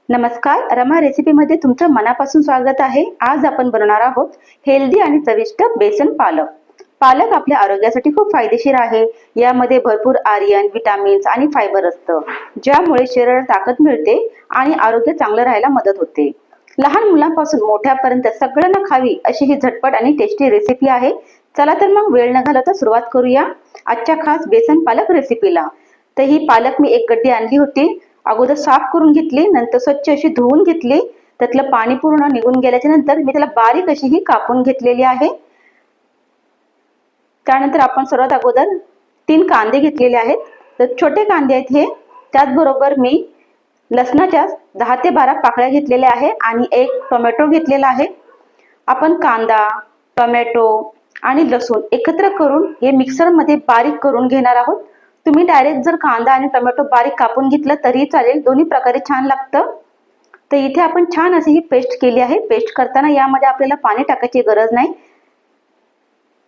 नमस्कार, रमा रेसिपीमध्ये तुमचं मनापासून स्वागत आहे। आज आपण बनवणार आहोत हेल्दी आणि चविष्ट बेसन पालक। पालक आपल्या आरोग्यासाठी खूप फायदेशीर आहे। यामध्ये भरपूर आयर्न, विटामिन्स आणि फायबर असतं, ज्यामुळे शरीराला ताकद मिळते आणि आरोग्य चांगलं राहायला मदत होते। लहान मुलांपासून मोठ्यापर्यंत सगळ्यांना खावी अशी ही झटपट आणि टेस्टी रेसिपी आहे। चला तर मग वेळ न घालवता सुरुवात करूया आजच्या खास बेसन पालक रेसिपीला। तर ही पालक मी एक गड्डी आणली होती। अगोदर साफ करून घेतली, नंतर स्वच्छ अशी धुवून घेतली। त्यातलं पाणी पूर्ण निघून गेल्याच्या नंतर मी त्याला बारीक अशी ही कापून घेतलेली आहे। त्यानंतर आपण सर्वात अगोदर 3 कांदे घेतलेले आहेत। तर छोटे कांदे आहेत हे। त्याचबरोबर मी लसणाच्या 10 ते 12 पाकळ्या घेतलेल्या आहे आणि एक टोमॅटो घेतलेला आहे। आपण कांदा, टोमॅटो आणि लसूण एकत्र करून हे मिक्सर मध्ये बारीक करून घेणार आहोत। तुम्ही डायरेक्ट जर कांदा आणि टोमॅटो बारीक कापून घेतलं तरी चालेल, दोन्ही प्रकारे छान लागतं। तर इथे आपण छान अशी ही पेस्ट केली आहे। पेस्ट करताना यामध्ये आपल्याला पाणी टाकायची गरज नाही।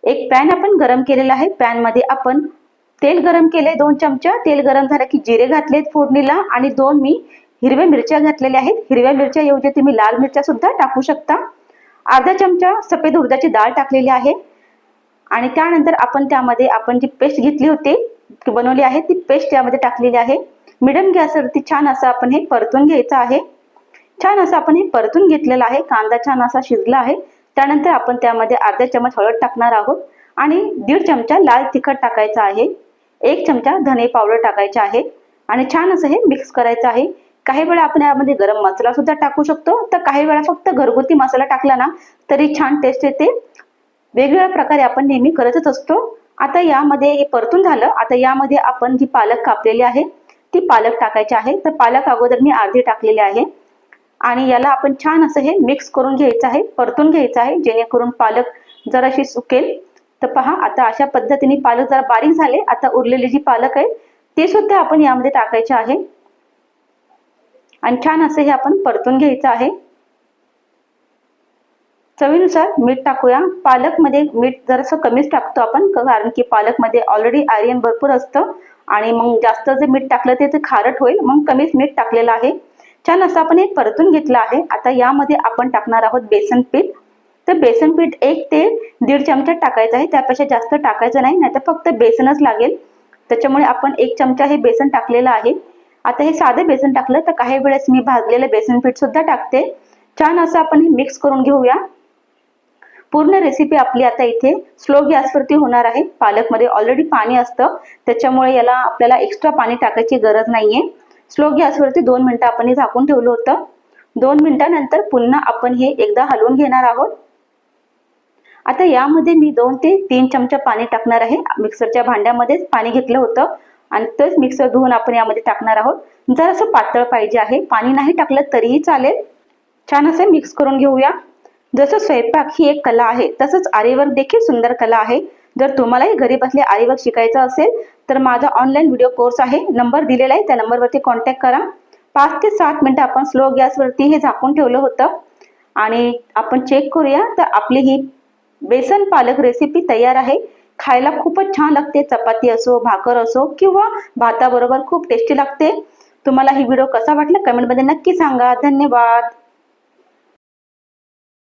एक पॅन आपण गरम केलेला आहे। पॅन मध्ये आपण तेल गरम केले 2 चमचा। तेल गरम झालं की जिरे घातलेत फोडणीला आणि 2 मी हिरव्या मिरच्या घातलेल्या आहेत। हिरव्या मिरच्या ऐवजी तुम्ही लाल मिरच्या सुद्धा टाकू शकता। अर्धा चमचा सफेद उडदाची डाळ टाकलेली आहे आणि त्यानंतर आपण त्यामध्ये आपण जी पेस्ट घेतली होती बनवली आहे ती पेस्ट यामध्ये टाकलेली आहे। मीडियम गॅसवरती छान असं आपण हे परतून घ्यायचं आहे। छान असं आपण हे परतून घेतलेलं आहे। कांदा छान असा शिजला आहे। त्यानंतर आपण त्यामध्ये अर्धा चमच हळद टाकणार आहोत आणि 1.5 चमचा लाल तिखट टाकायचं आहे। 1 चमचा धने पावडर टाकायचे आहे आणि छान असं हे मिक्स करायचं आहे। काही वेळा आपण यामध्ये गरम मसाला सुद्धा टाकू शकतो, तर काही वेळा फक्त घरगुती मसाला टाकला ना तरी छान टेस्ट येते। वेगवेगळ्या प्रकारे आपण नेहमी करतच असतो। आता यामध्ये हे परतून झालं। आता यामध्ये आपण जी पालक कापलेली आहे ती पालक टाकायची आहे। तर पालक अगोदर मी अर्धी टाकलेली आहे आणि याला आपण छान असं हे मिक्स करून घ्यायचं आहे, परतून घ्यायचं आहे, जेणेकरून पालक जराशी सुकेल। तर पहा आता अशा पद्धतीने पालक जरा बारीक झाले। आता उरलेली जी पालक आहे ते सुद्धा आपण यामध्ये टाकायचे आहे आणि छान असं हे आपण परतून घ्यायचं आहे। चवीनुसार मीठ टाकूया। पालक मध्ये मीठ जरासं कमीच टाकतो आपण, कारण की पालक मध्ये ऑलरेडी आयर्न भरपूर असतं आणि मग जास्त जर मीठ टाकलं तर ते खारट होईल, मग कमीच मीठ टाकलेलं आहे। छान असं आपण हे परतून घेतलं आहे। आता यामध्ये आपण टाकणार आहोत बेसन पीठ। तर बेसन पीठ 1 ते 1.5 चमचा टाकायचं आहे, त्यापेक्षा जास्त टाकायचं नाही, नाहीतर फक्त बेसनच लागेल। त्याच्यामुळे आपण 1 चमचा हे बेसन टाकलेलं आहे। आता हे साधं बेसन टाकलं तर काही वेळेस मी भाजलेलं बेसन पीठ सुद्धा टाकते। छान असं आपण हे मिक्स करून घेऊया। पूर्ण रेसिपी आपली आता इथे स्लो गॅसवरती होणार आहे। पालक मध्ये ऑलरेडी पाणी असतं, त्याच्यामुळे याला आपल्याला एक्स्ट्रा पाणी टाकायची गरज नाहीये। स्लो गॅसवरती 2 मिनिटं आपण हे झाकून ठेवलं होतं। 2 मिनिटांनंतर पुन्हा आपण हे एकदा हलवून घेणार आहोत। आता यामध्ये मी 2 ते 3 चमचा पाणी टाकणार आहे। मिक्सरच्या भांड्यामध्येच पाणी घेतलं होतं आणि तेच मिक्सर धुवून आपण यामध्ये टाकणार आहोत। जरासं पातळ पाहिजे आहे, पाणी नाही टाकलं तरीही चालेल। छान असं मिक्स करून घेऊया। जसं स्वयंपाक ही एक कला आहे, तसंच आरीवर्क देखील सुंदर कला आहे। जर तुम्हालाही घरी बसल्या आरीवर्क शिकायचं असेल तर माझा ऑनलाईन व्हिडिओ कोर्स आहे, नंबर दिलेला आहे, त्या नंबरवरती कॉन्टॅक्ट करा। 5 ते 7 मिनिटं आपण स्लो गॅसवरती हे झाकून ठेवलं होतं आणि आपण चेक करूया तर आपली ही बेसन पालक रेसिपी तयार आहे। खायला खूपच छान लागते, चपाती असो, भाकर असो किंवा भाताबरोबर खूप टेस्टी लागते। तुम्हाला ही व्हिडिओ कसा वाटला कमेंटमध्ये नक्की सांगा। धन्यवाद।